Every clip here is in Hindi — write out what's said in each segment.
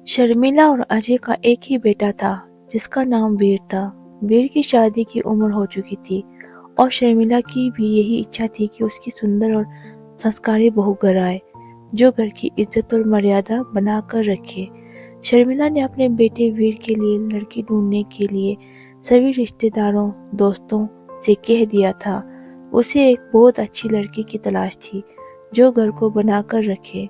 शर्मिला और अजय का एक ही बेटा था जिसका नाम वीर था। वीर की शादी की उम्र हो चुकी थी और शर्मिला की भी यही इच्छा थी कि उसकी सुंदर और संस्कारी बहू घर आए जो घर की इज्जत और मर्यादा बना कर रखे। शर्मिला ने अपने बेटे वीर के लिए लड़की ढूंढने के लिए सभी रिश्तेदारों दोस्तों से कह दिया था। उसे एक बहुत अच्छी लड़की की तलाश थी जो घर को बनाकर रखे।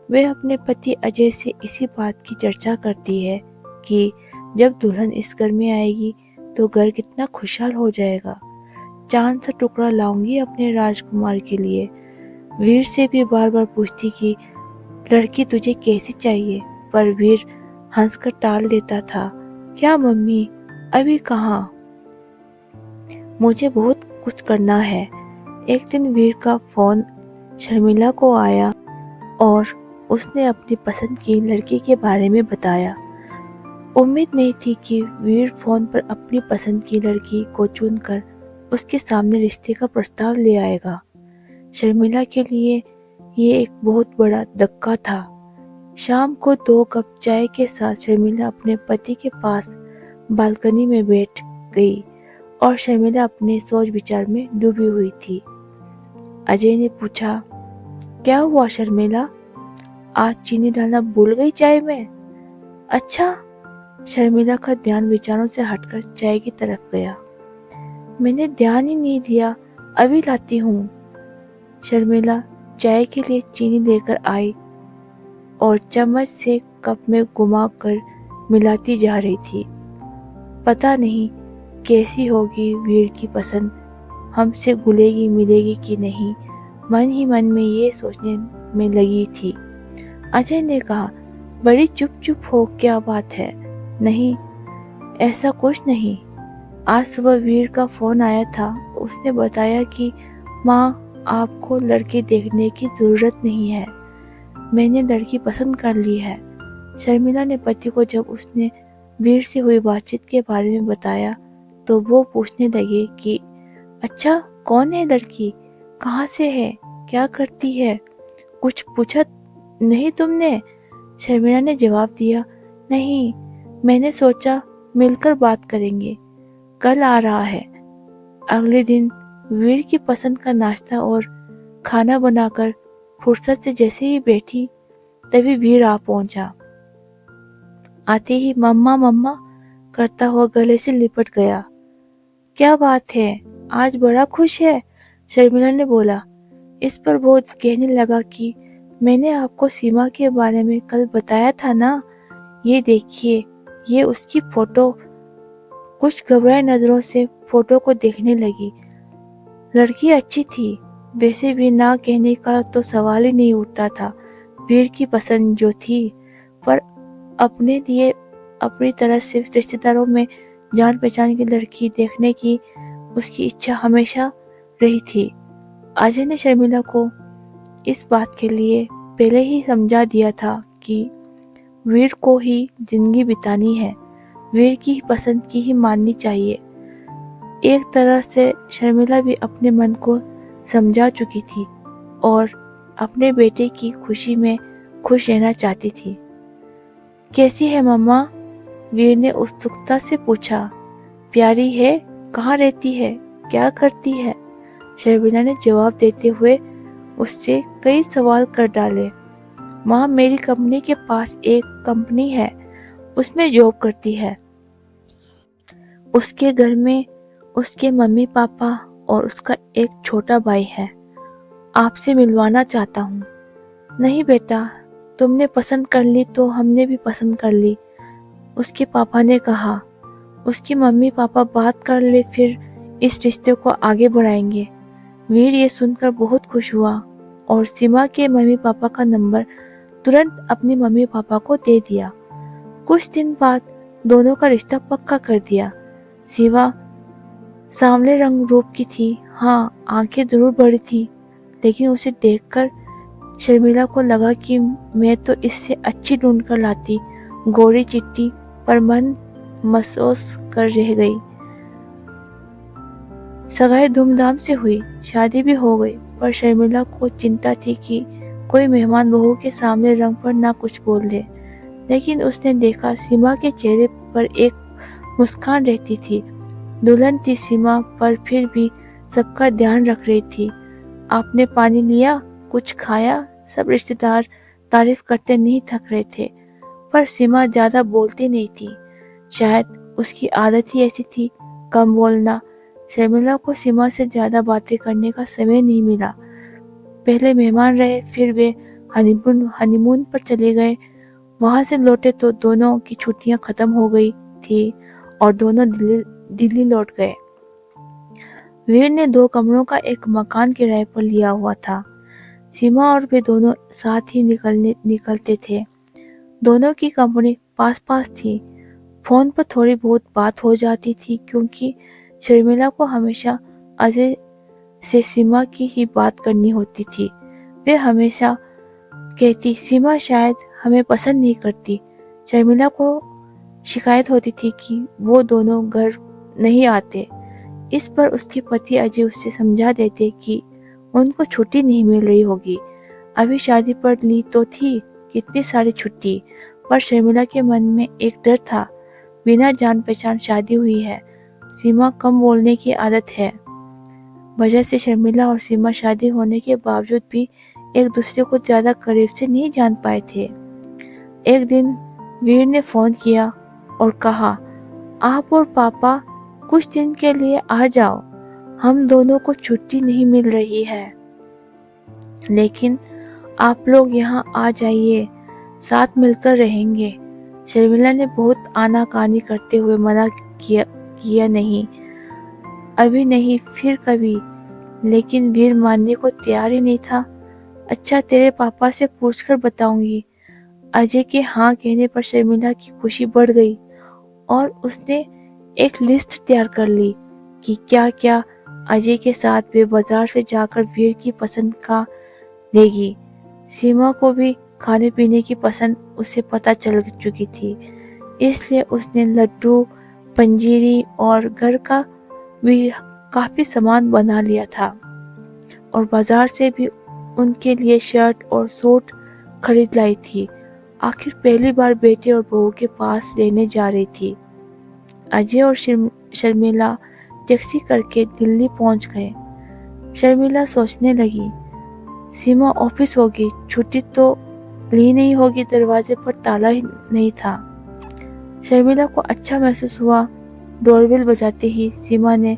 वह अपने पति अजय से इसी बात की चर्चा करती है कि जब दुल्हन इस घर में आएगी तो घर कितना खुशहाल हो जाएगा। चांद सा टुकड़ा लाऊंगी अपने राजकुमार के लिए। वीर से भी बार बार पूछती कि लड़की तुझे कैसी चाहिए, पर वीर हंसकर टाल देता था। क्या मम्मी, अभी कहाँ, मुझे बहुत कुछ करना है। एक दिन वीर का फोन शर्मिला को आया और उसने अपनी पसंद की लड़की के बारे में बताया। उम्मीद नहीं थी कि वीर फोन पर अपनी पसंद की लड़की को चुनकर उसके सामने रिश्ते का प्रस्ताव ले आएगा। शर्मिला के लिए ये एक बहुत बड़ा धक्का था। शाम को 2 कप चाय के साथ शर्मिला अपने पति के पास बालकनी में बैठ गई और शर्मिला अपने सोच विचार में डूबी हुई थी। अजय ने पूछा, क्या हुआ शर्मिला, आज चीनी डालना भूल गई चाय में? अच्छा। शर्मिला का ध्यान विचारों से हटकर चाय की तरफ गया। मैंने ध्यान ही नहीं दिया, अभी लाती हूँ। शर्मिला चाय के लिए चीनी लेकर आई और चम्मच से कप में घुमाकर मिलाती जा रही थी। पता नहीं कैसी होगी वीर की पसंद, हमसे घुलेगी मिलेगी कि नहीं, मन ही मन में ये सोचने में लगी थी। अजय ने कहा, बड़ी चुप चुप हो, क्या बात है? नहीं, ऐसा कुछ नहीं। आज सुबह वीर का फोन आया था। उसने बताया कि माँ, आपको लड़की देखने की जरूरत नहीं है, मैंने लड़की पसंद कर ली है। शर्मिला ने पति को जब उसने वीर से हुई बातचीत के बारे में बताया तो वो पूछने लगे कि अच्छा, कौन है लड़की, कहाँ से है, क्या करती है, कुछ पूछा नहीं तुमने? शर्मिला ने जवाब दिया, नहीं, मैंने सोचा मिलकर बात करेंगे, कल आ रहा है। अगले दिन वीर की पसंद का नाश्ता और खाना बनाकर फुर्सत से जैसे ही बैठी तभी वीर आ पहुंचा। आते ही मम्मा मम्मा करता हुआ गले से लिपट गया। क्या बात है, आज बड़ा खुश है? शर्मिला ने बोला। इस पर वो कहने लगा कि मैंने आपको सीमा के बारे में कल बताया था ना, ये देखिए, ये उसकी फोटो। कुछ घबराए नजरों से फोटो को देखने लगी। लड़की अच्छी थी, वैसे भी ना कहने का तो सवाल ही नहीं उठता था। वीर की पसंद जो थी, पर अपने लिए अपनी तरह से रिश्तेदारों में जान पहचान की लड़की देखने की उसकी इच्छा हमेशा रही थी। अजय ने शर्मिला को इस बात के लिए पहले ही समझा दिया था कि वीर को ही जिंदगी बितानी है, वीर की पसंद की ही माननी चाहिए। एक तरह से शर्मिला भी अपने मन को समझा चुकी थी और अपने बेटे की खुशी में खुश रहना चाहती थी। कैसी है मम्मा? वीर ने उत्सुकता से पूछा। प्यारी है, कहाँ रहती है, क्या करती है? शर्मिला ने जवाब देते हुए उससे कई सवाल कर डाले। माँ, मेरी कंपनी के पास एक कंपनी है, उसमें जॉब करती है। उसके घर में उसके मम्मी पापा और उसका एक छोटा भाई है। आपसे मिलवाना चाहता हूँ। नहीं बेटा, तुमने पसंद कर ली तो हमने भी पसंद कर ली, उसके पापा ने कहा। उसकी मम्मी पापा बात कर ले, फिर इस रिश्ते को आगे बढ़ाएंगे। वीर ये सुनकर बहुत खुश हुआ और सीमा के मम्मी पापा का नंबर तुरंत अपनी मम्मी पापा को दे दिया। कुछ दिन बाद दोनों का रिश्ता पक्का कर दिया। सीमा सांवले रंग रूप की थी, हाँ, आंखें जरूर बड़ी थी, लेकिन उसे देखकर शर्मिला को लगा कि मैं तो इससे अच्छी ढूंढ कर लाती। गोरी चिट्टी, पर मन महसूस कर रह गई। सगाई धूमधाम से हुई, शादी भी हो गई, पर शर्मिला को चिंता थी कि कोई मेहमान बहू के सामने रंग पर ना कुछ बोल दे। लेकिन उसने देखा सीमा के चेहरे पर एक मुस्कान रहती थी। दुल्हन थी सीमा, पर फिर भी सबका ध्यान रख रही थी। आपने पानी लिया, कुछ खाया? सब रिश्तेदार तारीफ करते नहीं थक रहे थे, पर सीमा ज्यादा बोलती नहीं थी। शायद उसकी आदत ही ऐसी थी, कम बोलना। शर्मिला को सीमा से ज्यादा बातें करने का समय नहीं मिला। पहले मेहमान रहे, फिर वे हनीमून पर चले गए। वहां से लौटे तो दोनों की छुट्टियां खत्म हो गई थी और दोनों दिल्ली लौट गए। वीर ने 2 कमरों का एक मकान किराए पर लिया हुआ था। सीमा और वे दोनों साथ ही निकलते थे। दोनों की कंपनी पास पास थी। फोन पर थोड़ी बहुत बात हो जाती थी, क्योंकि शर्मिला को हमेशा अजय से सीमा की ही बात करनी होती थी। वे हमेशा कहती सीमा शायद हमें पसंद नहीं करती। शर्मिला को शिकायत होती थी कि वो दोनों घर नहीं आते। इस पर उसके पति अजय उससे समझा देते कि उनको छुट्टी नहीं मिल रही होगी। अभी शादी पर ली तो थी कितनी सारी छुट्टी, पर शर्मिला के मन में एक डर था। बिना जान पहचान शादी हुई है, सीमा कम बोलने की आदत है। वजह से शर्मिला और सीमा शादी होने के बावजूद भी एक दूसरे को ज्यादा करीब से नहीं जान पाए थे। एक दिन वीर ने फोन किया और कहा, आप और पापा कुछ दिन के लिए आ जाओ, हम दोनों को छुट्टी नहीं मिल रही है, लेकिन आप लोग यहाँ आ जाइए, साथ मिलकर रहेंगे। शर्मिला ने बहुत आनाकानी करते हुए मना किया नहीं, अभी नहीं, फिर कभी। लेकिन वीर मानने को तैयार ही नहीं था। अच्छा, तेरे पापा से पूछकर बताऊंगी। अजय के हाँ कहने पर शर्मिला की खुशी बढ़ गई और उसने एक लिस्ट तैयार कर ली कि क्या क्या अजय के साथ वे बाजार से जाकर वीर की पसंद का लेगी। सीमा को भी खाने पीने की पसंद उसे पता चल चुकी थी, इसलिए उसने लड्डू, पंजीरी और घर का भी काफी सामान बना लिया था और बाजार से भी उनके लिए शर्ट और सूट खरीद लाई थी। आखिर पहली बार बेटे और बहू के पास रहने जा रही थी। अजय और शर्मिला टैक्सी करके दिल्ली पहुंच गए। शर्मिला सोचने लगी, सीमा ऑफिस होगी, छुट्टी तो ली नहीं होगी, दरवाजे पर ताला ही नहीं था। शर्मिला को अच्छा महसूस हुआ। डोरबेल बजाते ही सीमा ने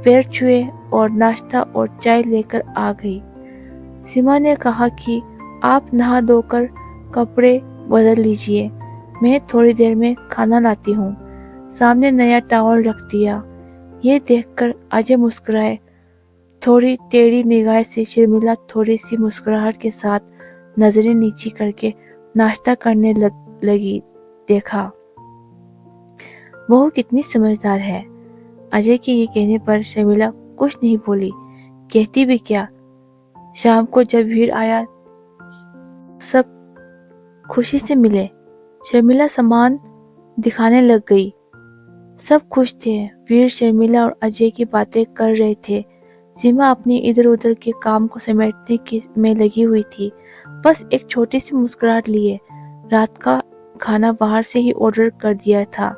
पैर छुए और नाश्ता और चाय लेकर आ गई। सीमा ने कहा कि आप नहा धोकर कपड़े बदल लीजिए, मैं थोड़ी देर में खाना लाती हूँ। सामने नया टॉवल रख दिया। ये देखकर अजय मुस्कुराए। थोड़ी टेढ़ी निगाह से शर्मिला थोड़ी सी मुस्कुराहट के साथ नजरें नीची करके नाश्ता करने लगी। देखा, बहू कितनी समझदार है। अजय के ये कहने पर शर्मिला कुछ नहीं बोली। कहती भी क्या। शाम को जब वीर आया, सब खुशी से मिले। शर्मिला सामान दिखाने लग गई। सब खुश थे। वीर, शर्मिला और अजय की बातें कर रहे थे। सीमा अपनी इधर उधर के काम को समेटने में लगी हुई थी। बस एक छोटी सी मुस्कुराहट लिए रात का खाना बाहर से ही ऑर्डर कर दिया था।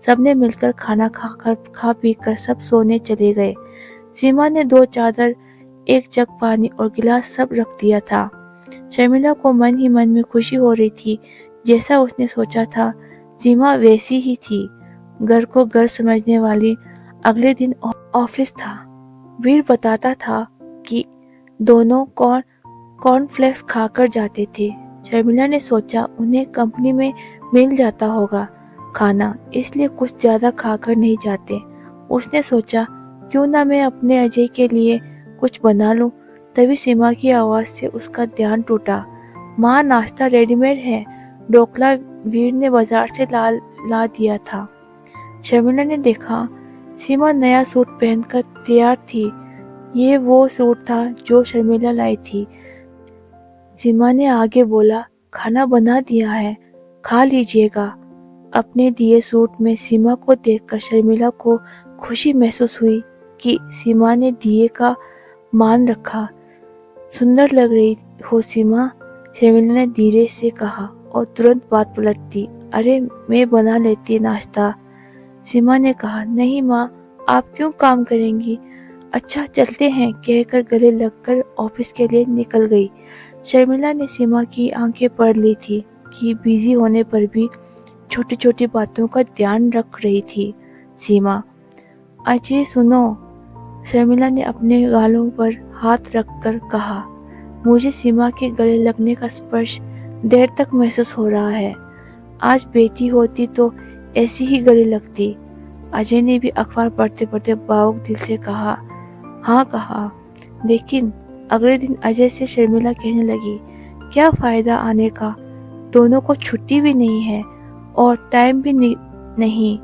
सबने मिलकर खाना खा पी कर सब सोने चले गए। सीमा ने 2 चादर, 1 जग पानी और गिलास सब रख दिया था। शर्मिला को मन ही मन में खुशी हो रही थी। जैसा उसने सोचा था, सीमा वैसी ही थी, घर को घर समझने वाली। अगले दिन ऑफिस था। वीर बताता था कि दोनों कॉर्नफ्लेक्स खाकर जाते थे। शर्मिला ने सोचा उन्हें कंपनी में मिल जाता होगा खाना, इसलिए कुछ ज्यादा खाकर नहीं जाते। उसने सोचा क्यों ना मैं अपने अजय के लिए कुछ बना लूं। तभी सीमा की आवाज से उसका ध्यान टूटा। माँ, नाश्ता रेडीमेड है। ढोकला वीर ने बाजार से ला दिया था। शर्मिला ने देखा, सीमा नया सूट पहनकर तैयार थी। ये वो सूट था जो शर्मिला लाई थी। सीमा ने आगे बोला, खाना बना दिया है, खा लीजिएगा। अपने दिए सूट में सीमा को देखकर शर्मिला को खुशी महसूस हुई कि सीमा ने दिए का मान रखा। सुंदर लग रही हो सीमा, शर्मिला ने धीरे से कहा और तुरंत बात पलट दी। अरे मैं बना लेती नाश्ता। सीमा ने कहा, नहीं माँ, आप क्यों काम करेंगी? अच्छा चलते हैं, कहकर गले लगकर ऑफिस के लिए निकल गई। शर्मिला ने सीमा की आंखें पढ़ ली थी कि बिजी होने पर भी छोटी छोटी बातों का ध्यान रख रही थी। सीमा, अजय सुनो, शर्मिला ने अपने गालों पर हाथ रखकर कहा। मुझे सीमा के गले लगने का स्पर्श देर तक महसूस हो रहा है। आज बेटी होती तो ऐसी ही गले लगती। अजय ने भी अखबार पढ़ते पढ़ते भावुक दिल से कहा, हाँ कहा। लेकिन अगले दिन अजय से शर्मिला कहने लगी, क्या फायदा आने का, दोनों को छुट्टी भी नहीं है और टाइम भी नहीं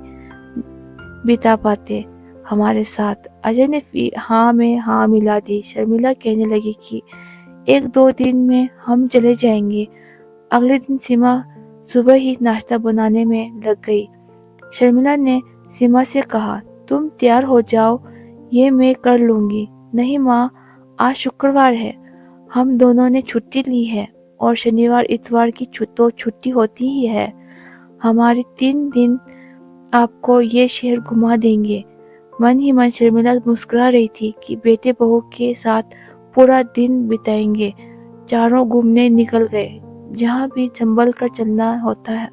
बिता पाते हमारे साथ। अजय ने हाँ में हाँ मिला दी। शर्मिला कहने लगी कि 1-2 दिन में हम चले जाएंगे। अगले दिन सीमा सुबह ही नाश्ता बनाने में लग गई। शर्मिला ने सीमा से कहा, तुम तैयार हो जाओ, ये मैं कर लूंगी। नहीं माँ, आज शुक्रवार है, हम दोनों ने छुट्टी ली है और शनिवार इतवार की तो छुट्टी होती ही है। हमारी 3 दिन आपको ये शहर घुमा देंगे। मन ही मन शर्मिला मुस्कुरा रही थी कि बेटे बहू के साथ पूरा दिन बिताएंगे। चारों घूमने निकल गए। जहाँ भी संभल कर चलना होता है,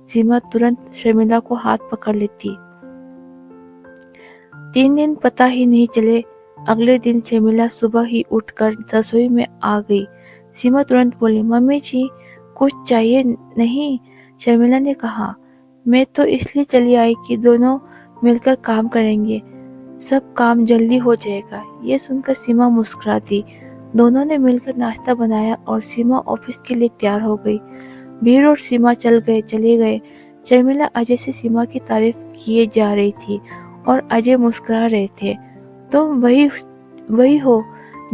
सीमा तुरंत शर्मिला को हाथ पकड़ लेती। 3 दिन पता ही नहीं चले। अगले दिन शर्मिला सुबह ही उठकर रसोई में आ गई। सीमा तुरंत बोली, मम्मी जी कुछ चाहिए? नहीं, शर्मिला ने कहा, मैं तो इसलिए चली आई कि दोनों मिलकर काम करेंगे, सब काम जल्दी हो जाएगा। ये सुनकर सीमा मुस्कुरा दी। दोनों ने मिलकर नाश्ता बनाया और सीमा ऑफिस के लिए तैयार हो गई। वीर और सीमा चले गए। शर्मिला अजय से सीमा की तारीफ किए जा रही थी और अजय मुस्कुरा रहे थे। तुम वही हो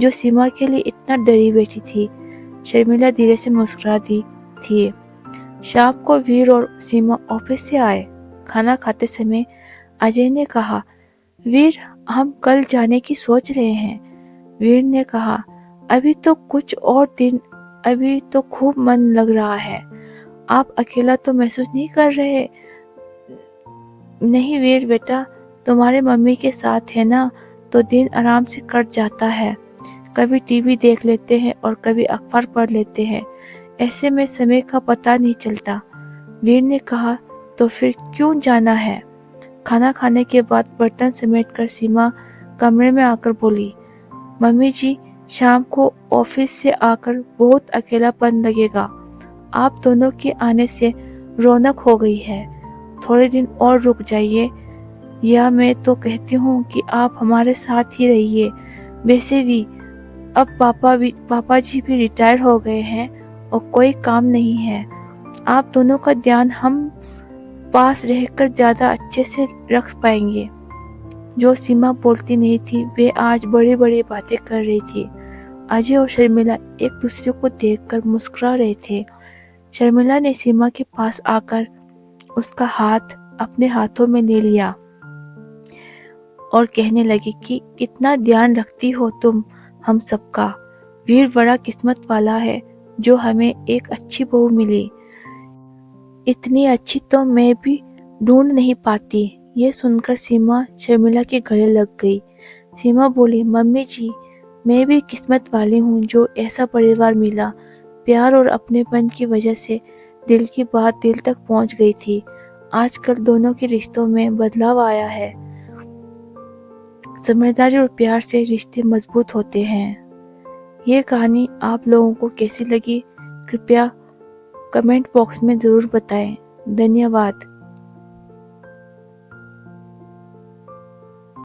जो सीमा के लिए इतना डरी बैठी थी, शर्मिला धीरे से मुस्कुरा दी थी। शाम को वीर और सीमा ऑफिस से आए। खाना खाते समय अजय ने कहा, वीर हम कल जाने की सोच रहे हैं। वीर ने कहा, अभी तो कुछ और दिन, अभी तो खूब मन लग रहा है। आप अकेला तो महसूस नहीं कर रहे? नहीं वीर बेटा, तुम्हारे मम्मी के साथ है ना, तो दिन आराम से कट जाता है। कभी टीवी देख लेते हैं और कभी अखबार पढ़ लेते हैं। ऐसे में समय का पता नहीं चलता। वीर ने कहा, तो फिर क्यों जाना है? खाना खाने के बाद बर्तन समेटकर सीमा कमरे में आकर बोली, मम्मी जी शाम को ऑफिस से आकर बहुत अकेलापन लगेगा। आप दोनों के आने से रौनक हो गई है। थोड़े दिन और रुक जाइए, या मैं तो कहती हूँ कि आप हमारे साथ ही रहिए। वैसे भी अब पापा जी भी रिटायर हो गए हैं और कोई काम नहीं है। आप दोनों का ध्यान हम पास रहकर ज्यादा अच्छे से रख पाएंगे। जो सीमा बोलती नहीं थी, वे आज बड़ी बड़ी बातें कर रही थी। अजय और शर्मिला एक दूसरे को देखकर मुस्कुरा रहे थे। शर्मिला ने सीमा के पास आकर उसका हाथ अपने हाथों में ले लिया और कहने लगी कि कितना ध्यान रखती हो तुम हम सबका। वीर बड़ा किस्मत वाला है जो हमें एक अच्छी बहू मिली। इतनी अच्छी तो मैं भी ढूंढ नहीं पाती। ये सुनकर सीमा शर्मिला के गले लग गई। सीमा बोली, मम्मी जी मैं भी किस्मत वाली हूँ जो ऐसा परिवार मिला। प्यार और अपनेपन की वजह से दिल की बात दिल तक पहुँच गई थी। आजकल दोनों के रिश्तों में बदलाव आया है। समझदारी और प्यार से रिश्ते मजबूत होते हैं। ये कहानी आप लोगों को कैसी लगी, कृपया कमेंट बॉक्स में ज़रूर बताएं। धन्यवाद।